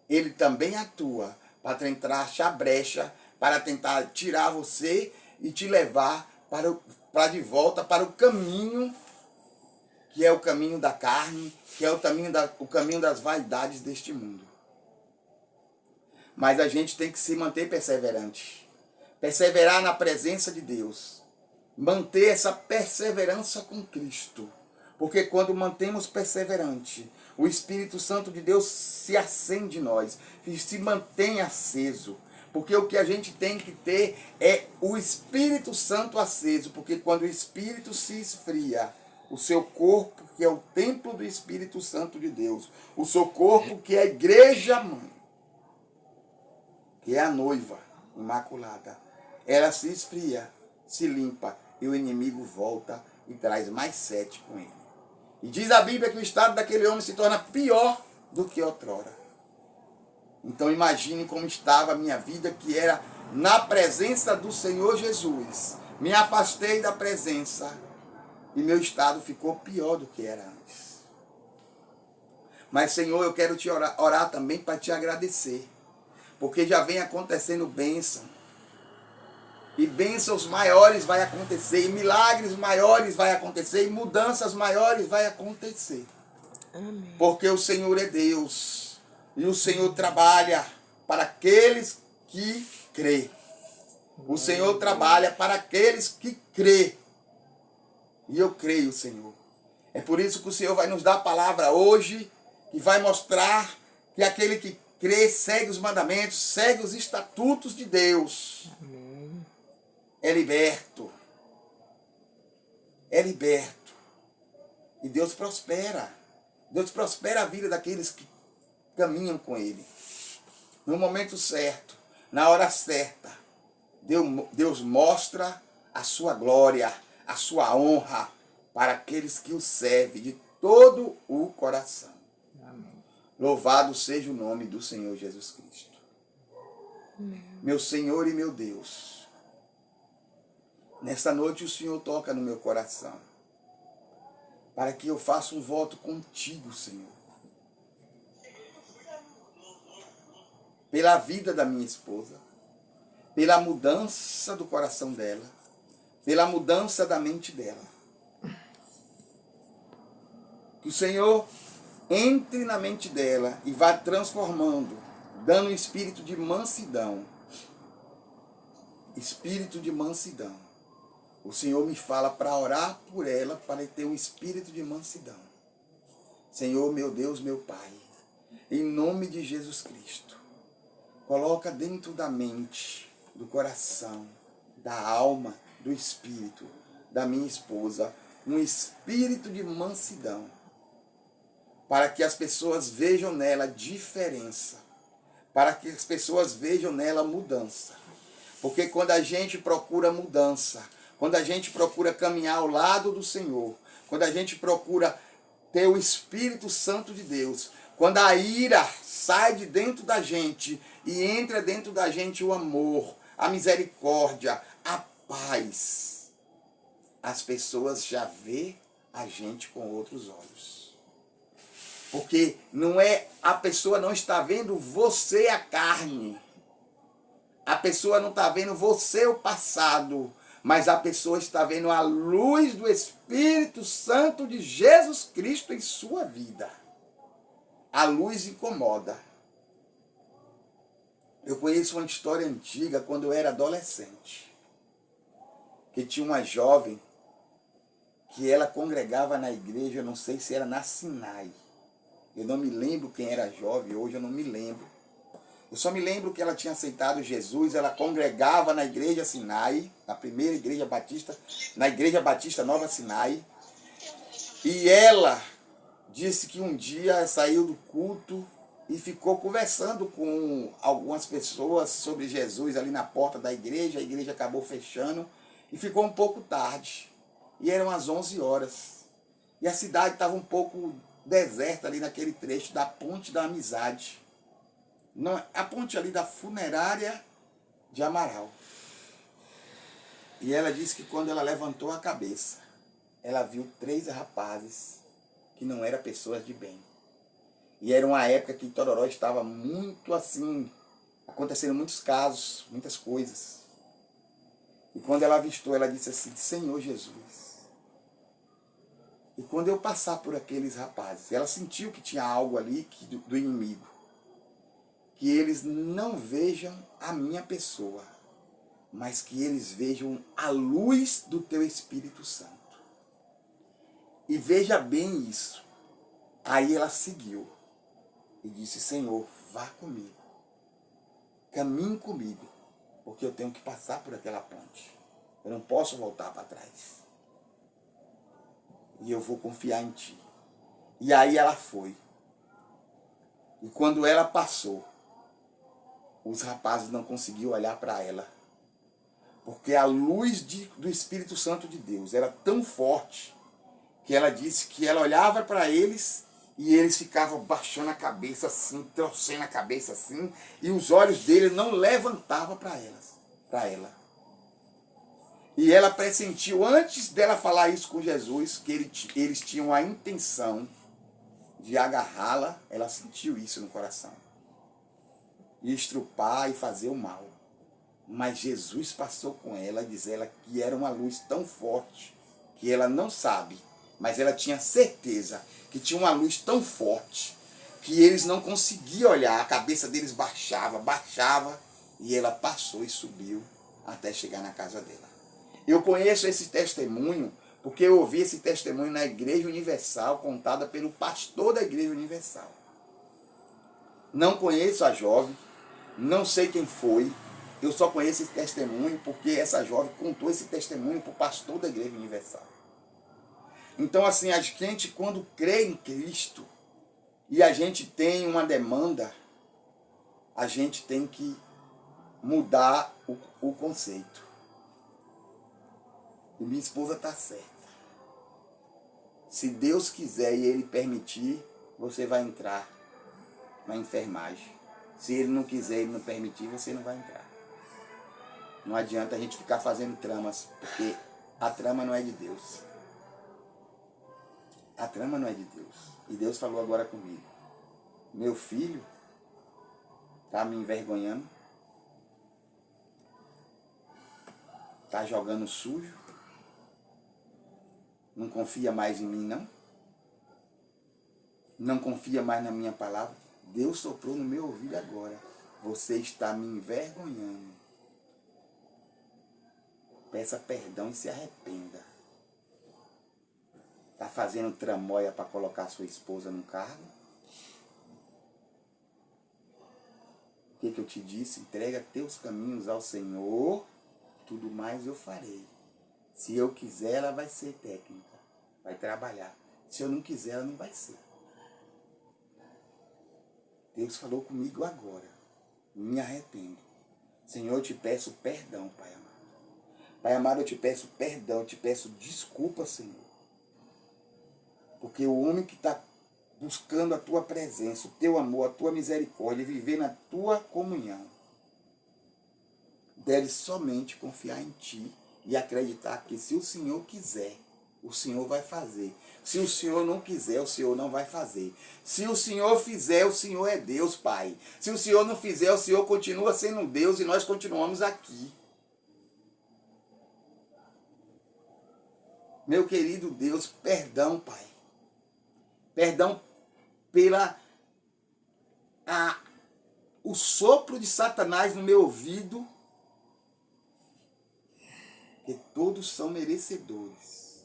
ele também atua para tentar achar brecha, para tentar tirar você e te levar para de volta para o caminho, que é o caminho da carne, que é o caminho das vaidades deste mundo. Mas a gente tem que se manter perseverante. Perseverar na presença de Deus. Manter essa perseverança com Cristo. Porque quando mantemos perseverante, o Espírito Santo de Deus se acende em nós, e se mantém aceso. Porque o que a gente tem que ter é o Espírito Santo aceso. Porque quando o Espírito se esfria, o seu corpo, que é o templo do Espírito Santo de Deus, o seu corpo, que é a igreja mãe, que é a noiva imaculada, ela se esfria, se limpa, e o inimigo volta e traz mais 7 com ele. E diz a Bíblia que o estado daquele homem se torna pior do que outrora. Então imagine como estava a minha vida, que era na presença do Senhor Jesus. Me afastei da presença e meu estado ficou pior do que era antes. Mas, Senhor, eu quero te orar também para te agradecer. Porque já vem acontecendo bênção. E bênçãos maiores vai acontecer, e milagres maiores vai acontecer, e mudanças maiores vai acontecer. Amém. Porque o Senhor é Deus, e o Senhor trabalha para aqueles que crê. O Senhor trabalha para aqueles que crê. E eu creio, Senhor. É por isso que o Senhor vai nos dar a palavra hoje, que vai mostrar que aquele que crê, segue os mandamentos, segue os estatutos de Deus. Amém. É liberto. É liberto. E Deus prospera. Deus prospera a vida daqueles que caminham com Ele. No momento certo, na hora certa, Deus mostra a sua glória, a sua honra para aqueles que o servem de todo o coração. Amém. Louvado seja o nome do Senhor Jesus Cristo. Amém. Meu Senhor e meu Deus, nesta noite o Senhor toca no meu coração, para que eu faça um voto contigo, Senhor. Pela vida da minha esposa, pela mudança do coração dela, pela mudança da mente dela. Que o Senhor entre na mente dela e vá transformando, dando um espírito de mansidão. Espírito de mansidão. O Senhor me fala para orar por ela, para ter um espírito de mansidão. Senhor, meu Deus, meu Pai, em nome de Jesus Cristo, coloca dentro da mente, do coração, da alma, do espírito, da minha esposa, um espírito de mansidão, para que as pessoas vejam nela diferença, para que as pessoas vejam nela mudança. Porque quando a gente procura mudança, quando a gente procura caminhar ao lado do Senhor, quando a gente procura ter o Espírito Santo de Deus, quando a ira sai de dentro da gente e entra dentro da gente o amor, a misericórdia, a paz, as pessoas já vê a gente com outros olhos. Porque a pessoa não está vendo você, a carne. A pessoa não está vendo você, o passado. Mas a pessoa está vendo a luz do Espírito Santo de Jesus Cristo em sua vida. A luz incomoda. Eu conheço uma história antiga, quando eu era adolescente. Que tinha uma jovem que ela congregava na igreja, eu não sei se era na Sinai. Eu não me lembro quem era jovem, hoje eu não me lembro. Eu só me lembro que ela tinha aceitado Jesus, ela congregava na igreja Sinai, na primeira igreja batista, na igreja batista Nova Sinai. E ela disse que um dia saiu do culto e ficou conversando com algumas pessoas sobre Jesus ali na porta da igreja. A igreja acabou fechando e ficou um pouco tarde. E eram as 11 horas. E a cidade estava um pouco deserta ali naquele trecho da Ponte da Amizade. A ponte ali da funerária de Amaral. E ela disse que quando ela levantou a cabeça, ela viu 3 rapazes que não eram pessoas de bem. E era uma época que Tororó estava muito assim, acontecendo muitos casos, muitas coisas. E quando ela avistou, ela disse assim, Senhor Jesus. E quando eu passar por aqueles rapazes, ela sentiu que tinha algo ali do inimigo. Que eles não vejam a minha pessoa, mas que eles vejam a luz do teu Espírito Santo. E veja bem isso. Aí ela seguiu e disse, Senhor, vá comigo. Caminhe comigo, porque eu tenho que passar por aquela ponte. Eu não posso voltar para trás. E eu vou confiar em ti. E aí ela foi. E quando ela passou, os rapazes não conseguiam olhar para ela. Porque a luz do Espírito Santo de Deus era tão forte que ela disse que ela olhava para eles e eles ficavam baixando a cabeça assim, torcendo a cabeça assim, e os olhos dele não levantavam para ela. E ela pressentiu, antes dela falar isso com Jesus, que eles tinham a intenção de agarrá-la, ela sentiu isso no coração. E estrupar e fazer o mal. Mas Jesus passou com ela, diz ela que era uma luz tão forte, que ela não sabe, mas ela tinha certeza que tinha uma luz tão forte, que eles não conseguiam olhar, a cabeça deles baixava, e ela passou e subiu até chegar na casa dela. Eu conheço esse testemunho, porque eu ouvi esse testemunho na Igreja Universal, contada pelo pastor da Igreja Universal. Não conheço a jovem, não sei quem foi, eu só conheço esse testemunho porque essa jovem contou esse testemunho para o pastor da Igreja Universal. Então, assim, a gente, quando crê em Cristo e a gente tem uma demanda, a gente tem que mudar o conceito. E minha esposa está certa. Se Deus quiser e Ele permitir, você vai entrar na enfermagem. Se Ele não quiser e Ele não permitir, você não vai entrar. Não adianta a gente ficar fazendo tramas, porque a trama não é de Deus. A trama não é de Deus. E Deus falou agora comigo. Meu filho está me envergonhando. Está jogando sujo. Não confia mais em mim, não. Não confia mais na minha palavra. Deus soprou no meu ouvido agora. Você está me envergonhando. Peça perdão e se arrependa. Está fazendo tramóia para colocar sua esposa no cargo? O que eu te disse? Entrega teus caminhos ao Senhor, tudo mais eu farei. Se eu quiser, ela vai ser técnica, vai trabalhar. Se eu não quiser, ela não vai ser. Deus falou comigo agora, me arrependo. Senhor, eu te peço perdão, Pai amado. Pai amado, eu te peço perdão, eu te peço desculpa, Senhor. Porque o homem que está buscando a tua presença, o teu amor, a tua misericórdia, viver na tua comunhão, deve somente confiar em ti e acreditar que se o Senhor quiser, o Senhor vai fazer. Se o Senhor não quiser, o Senhor não vai fazer. Se o Senhor fizer, o Senhor é Deus, Pai. Se o Senhor não fizer, o Senhor continua sendo Deus e nós continuamos aqui. Meu querido Deus, perdão, Pai. Perdão o sopro de Satanás no meu ouvido, que todos são merecedores.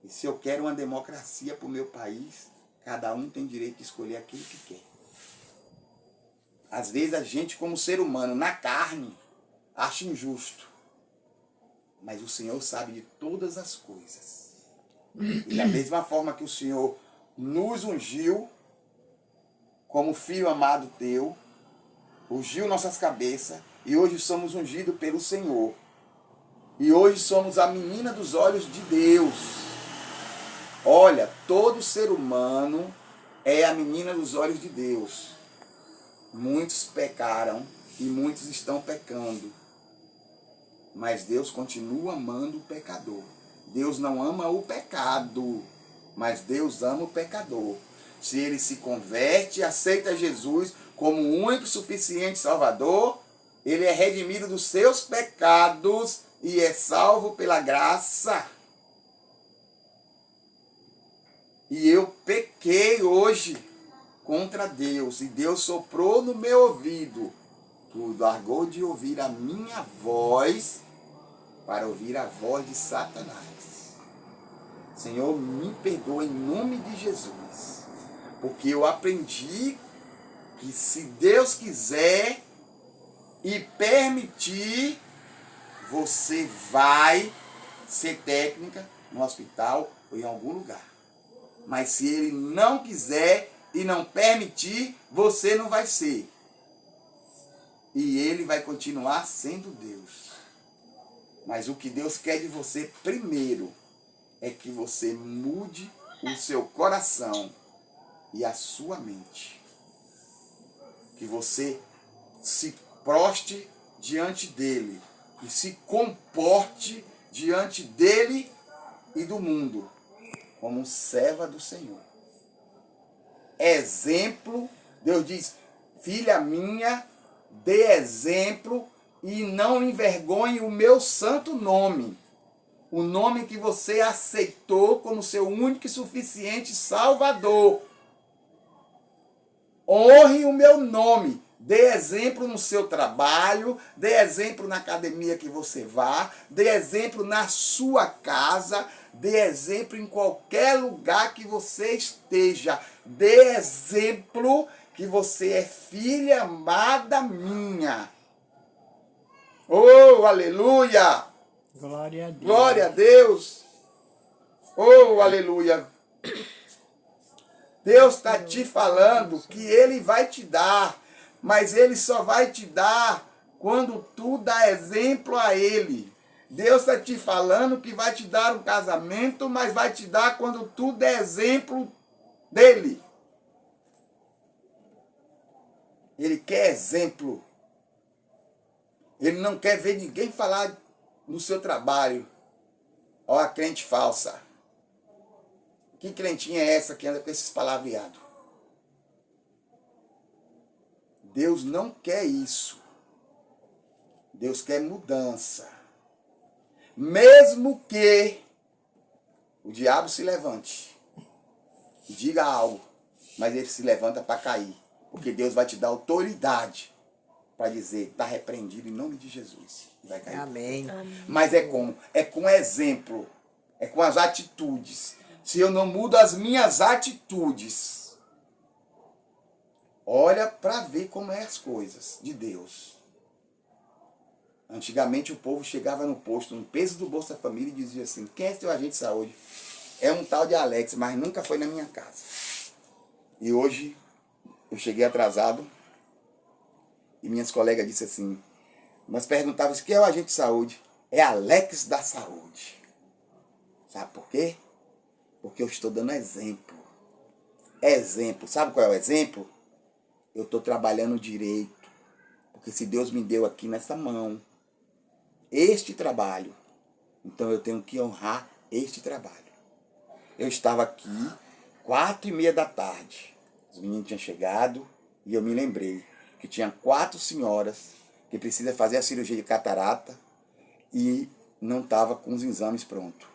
E se eu quero uma democracia para o meu país, cada um tem direito de escolher aquilo que quer. Às vezes a gente, como ser humano, na carne, acha injusto. Mas o Senhor sabe de todas as coisas. E da mesma forma que o Senhor nos ungiu, como filho amado teu, ungiu nossas cabeças, e hoje somos ungidos pelo Senhor. E hoje somos a menina dos olhos de Deus. Olha, todo ser humano é a menina dos olhos de Deus. Muitos pecaram e muitos estão pecando. Mas Deus continua amando o pecador. Deus não ama o pecado, mas Deus ama o pecador. se ele se converte, aceita Jesus como o único e suficiente Salvador, ele é redimido dos seus pecados e é salvo pela graça. E eu pequei hoje contra Deus, e Deus soprou no meu ouvido. Tu largou de ouvir a minha voz para ouvir a voz de Satanás. Senhor, me perdoa em nome de Jesus, porque eu aprendi que se Deus quiser e permitir, você vai ser técnica no hospital ou em algum lugar. Mas se ele não quiser e não permitir, você não vai ser. E ele vai continuar sendo Deus. Mas o que Deus quer de você primeiro é que você mude o seu coração e a sua mente. Que você se proste diante dele e se comporte diante dele e do mundo como serva do Senhor. Exemplo, Deus diz, filha minha, dê exemplo e não envergonhe o meu santo nome. O nome que você aceitou como seu único e suficiente Salvador. Honre o meu nome. Dê exemplo no seu trabalho, dê exemplo na academia que você vá, dê exemplo na sua casa, dê exemplo em qualquer lugar que você esteja. Dê exemplo que você é filha amada minha. Oh, aleluia! Glória a Deus. Glória a Deus! Oh, aleluia! Deus está te falando que Ele vai te dar, mas Ele só vai te dar quando tu dá exemplo a Ele. Deus está te falando que vai te dar um casamento, mas vai te dar quando tu der exemplo dEle. Ele quer exemplo. Ele não quer ver ninguém falar no seu trabalho. Ó, a crente falsa. Que crentinha é essa que anda com esses palavreados? Deus não quer isso. Deus quer mudança. Mesmo que o diabo se levante e diga algo, mas ele se levanta para cair. Porque Deus vai te dar autoridade para dizer, está repreendido em nome de Jesus. E vai cair. Amém. Mas é como? É com exemplo. É com as atitudes. Se eu não mudo as minhas atitudes, olha para ver como é as coisas de Deus. Antigamente o povo chegava no posto, no peso do Bolsa Família, e dizia assim, quem é seu agente de saúde? É um tal de Alex, mas nunca foi na minha casa. E hoje eu cheguei atrasado e minhas colegas disseram assim, mas perguntavam quem é o agente de saúde? É Alex da saúde. Sabe por quê? Porque eu estou dando exemplo. Exemplo. Sabe qual é o exemplo? Eu estou trabalhando direito. Porque se Deus me deu aqui nessa mão este trabalho, então eu tenho que honrar este trabalho. Eu estava aqui 4:30 da tarde. Os meninos tinham chegado e eu me lembrei que tinha 4 senhoras que precisam fazer a cirurgia de catarata e não estava com os exames prontos.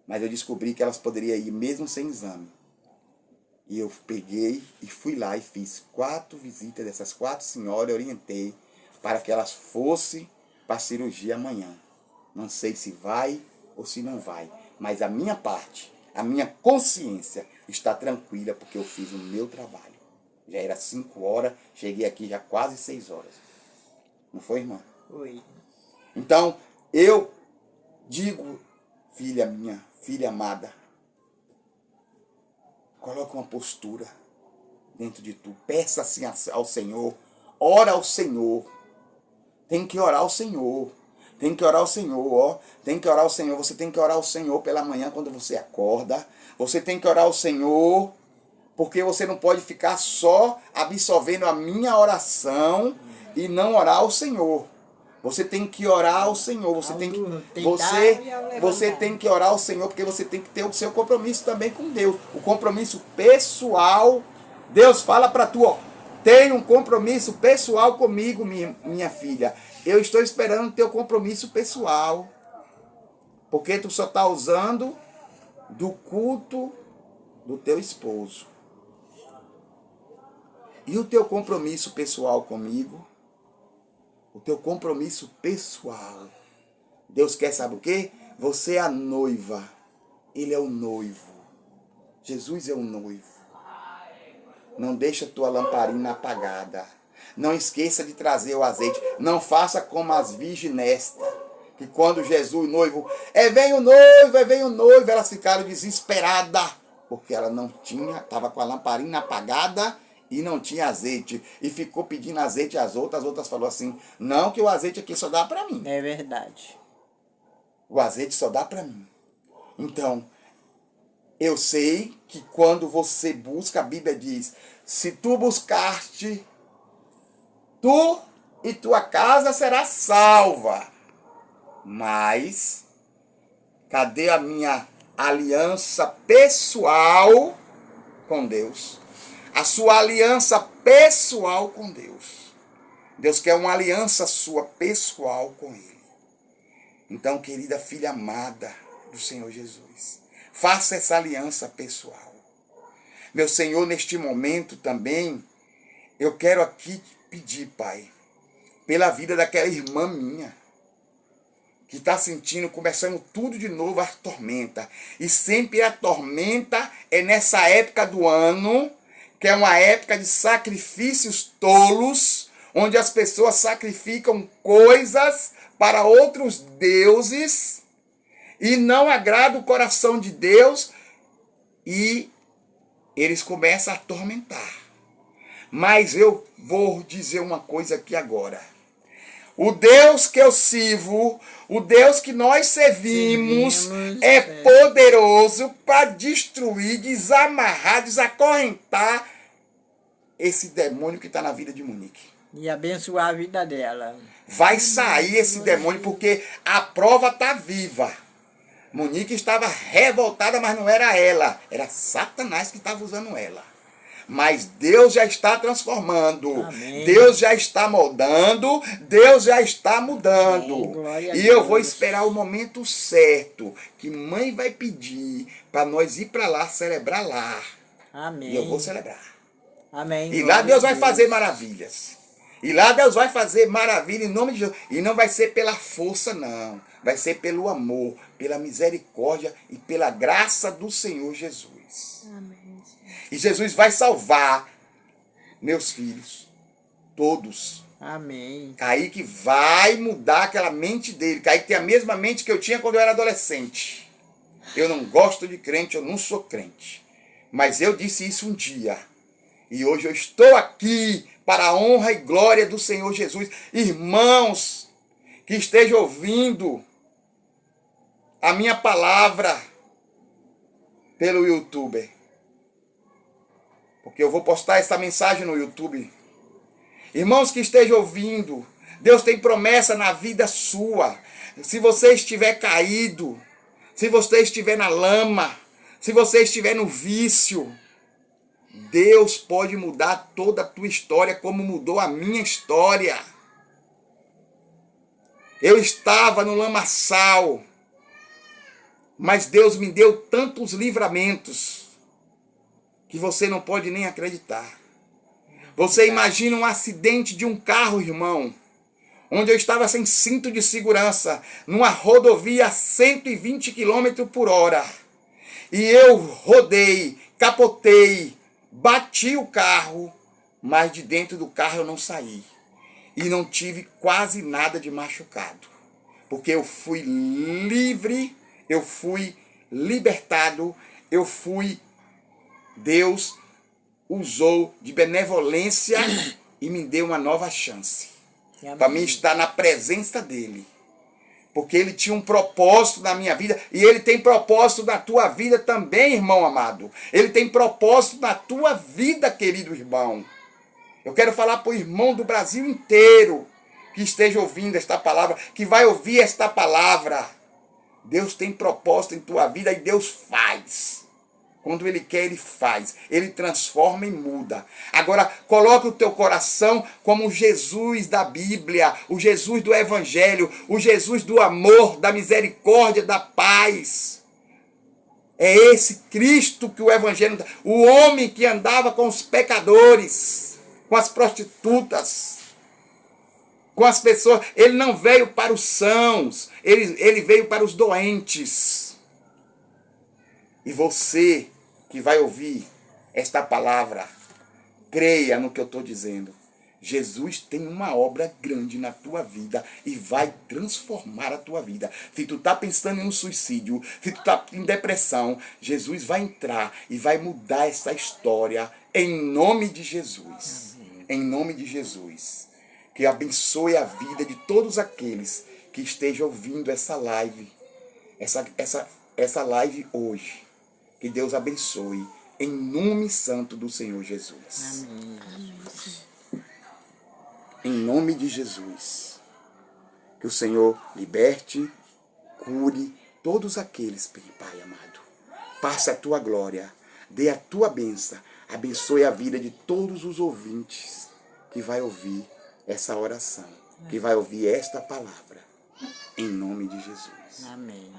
Mas eu descobri que elas poderiam ir mesmo sem exame. E eu peguei e fui lá e fiz 4 visitas dessas 4 senhoras, orientei para que elas fossem para a cirurgia amanhã. Não sei se vai ou se não vai, mas a minha parte, a minha consciência está tranquila porque eu fiz o meu trabalho. Já era 5 horas, cheguei aqui já quase 6 horas. Não foi, irmã? Foi. Então, eu digo, filha minha, filha amada, coloca uma postura dentro de tu. Peça assim ao Senhor. Ora ao Senhor. Tem que orar ao Senhor. Tem que orar ao Senhor, ó. Tem que orar ao Senhor. Você tem que orar ao Senhor pela manhã quando você acorda. Você tem que orar ao Senhor, porque você não pode ficar só absorvendo a minha oração e não orar ao Senhor. Você tem que orar ao Senhor, você tem que orar ao Senhor, porque você tem que ter o seu compromisso também com Deus, o compromisso pessoal. Deus fala para tu, ó, tem um compromisso pessoal comigo, minha filha. Eu estou esperando teu compromisso pessoal, porque tu só está usando do culto do teu esposo. E o teu compromisso pessoal comigo? O teu compromisso pessoal. Deus quer, sabe o quê? Você é a noiva. Ele é o noivo. Jesus é o noivo. Não deixa tua lamparina apagada. Não esqueça de trazer o azeite. Não faça como as virginestas, que quando Jesus, o noivo, vem o noivo, elas ficaram desesperadas, porque ela não tinha, estava com a lamparina apagada e não tinha azeite. E ficou pedindo azeite às outras falaram assim, não, que o azeite aqui só dá para mim. É verdade. O azeite só dá para mim. Então, eu sei que quando você busca, a Bíblia diz, se tu buscaste, tu e tua casa será salva. Mas, cadê a minha aliança pessoal com Deus? A sua aliança pessoal com Deus. Deus quer uma aliança sua pessoal com Ele. Então, querida filha amada do Senhor Jesus, faça essa aliança pessoal. Meu Senhor, neste momento também, eu quero aqui pedir, Pai, pela vida daquela irmã minha, que está sentindo, começando tudo de novo, a tormenta. E sempre a tormenta é nessa época do ano, que é uma época de sacrifícios tolos, onde as pessoas sacrificam coisas para outros deuses e não agrada o coração de Deus e eles começam a atormentar. Mas eu vou dizer uma coisa aqui agora. O Deus que eu sirvo, o Deus que nós servimos é poderoso para destruir, desamarrar, desacorrentar esse demônio que está na vida de Monique. E abençoar a vida dela. Vai sair esse demônio porque a prova está viva. Monique estava revoltada, mas não era ela. Era Satanás que estava usando ela. Mas Deus já está transformando. Amém. Deus já está moldando. Deus já está mudando. Amém. E eu vou esperar o momento certo que mãe vai pedir para nós ir para lá, celebrar lá. Amém. E eu vou celebrar. Amém. E lá Deus vai fazer maravilhas. E lá Deus vai fazer maravilha em nome de Jesus. E não vai ser pela força, não. Vai ser pelo amor, pela misericórdia e pela graça do Senhor Jesus. Amém. E Jesus vai salvar meus filhos. Todos. Amém. Kaique vai mudar aquela mente dele. Kaique tem a mesma mente que eu tinha quando eu era adolescente. Eu não gosto de crente, eu não sou crente. Mas eu disse isso um dia. E hoje eu estou aqui para a honra e glória do Senhor Jesus. Irmãos que estejam ouvindo a minha palavra pelo YouTube. Porque eu vou postar essa mensagem no YouTube. Irmãos que estejam ouvindo, Deus tem promessa na vida sua. Se você estiver caído, se você estiver na lama, se você estiver no vício, Deus pode mudar toda a tua história como mudou a minha história. Eu estava no lamaçal, mas Deus me deu tantos livramentos que você não pode nem acreditar. Você imagina um acidente de um carro, irmão, onde eu estava sem cinto de segurança, numa rodovia a 120 km por hora. E eu rodei, capotei, bati o carro, mas de dentro do carro eu não saí. E não tive quase nada de machucado. Porque eu fui livre, eu fui libertado, Deus usou de benevolência e me deu uma nova chance. Para mim estar na presença dele. Porque ele tinha um propósito na minha vida. E ele tem propósito na tua vida também, irmão amado. Ele tem propósito na tua vida, querido irmão. Eu quero falar para o irmão do Brasil inteiro. que esteja ouvindo esta palavra, que vai ouvir esta palavra. Deus tem propósito em tua vida e Deus faz. Quando Ele quer, Ele faz. Ele transforma e muda. Agora, coloque o teu coração como o Jesus da Bíblia, o Jesus do Evangelho, o Jesus do amor, da misericórdia, da paz. É esse Cristo que o Evangelho... O homem que andava com os pecadores, com as prostitutas, com as pessoas. Ele não veio para os sãos, ele veio para os doentes. E você que vai ouvir esta palavra, creia no que eu estou dizendo. Jesus tem uma obra grande na tua vida e vai transformar a tua vida. Se tu está pensando em um suicídio, se tu está em depressão, Jesus vai entrar e vai mudar essa história em nome de Jesus. Em nome de Jesus. Que abençoe a vida de todos aqueles que estejam ouvindo essa live. Essa live hoje. Que Deus abençoe em nome santo do Senhor Jesus. Amém. Em nome de Jesus. Que o Senhor liberte, cure todos aqueles, Pai amado. Passe a tua glória, dê a tua bênção, abençoe a vida de todos os ouvintes que vai ouvir essa oração, que vai ouvir esta palavra. Em nome de Jesus. Amém.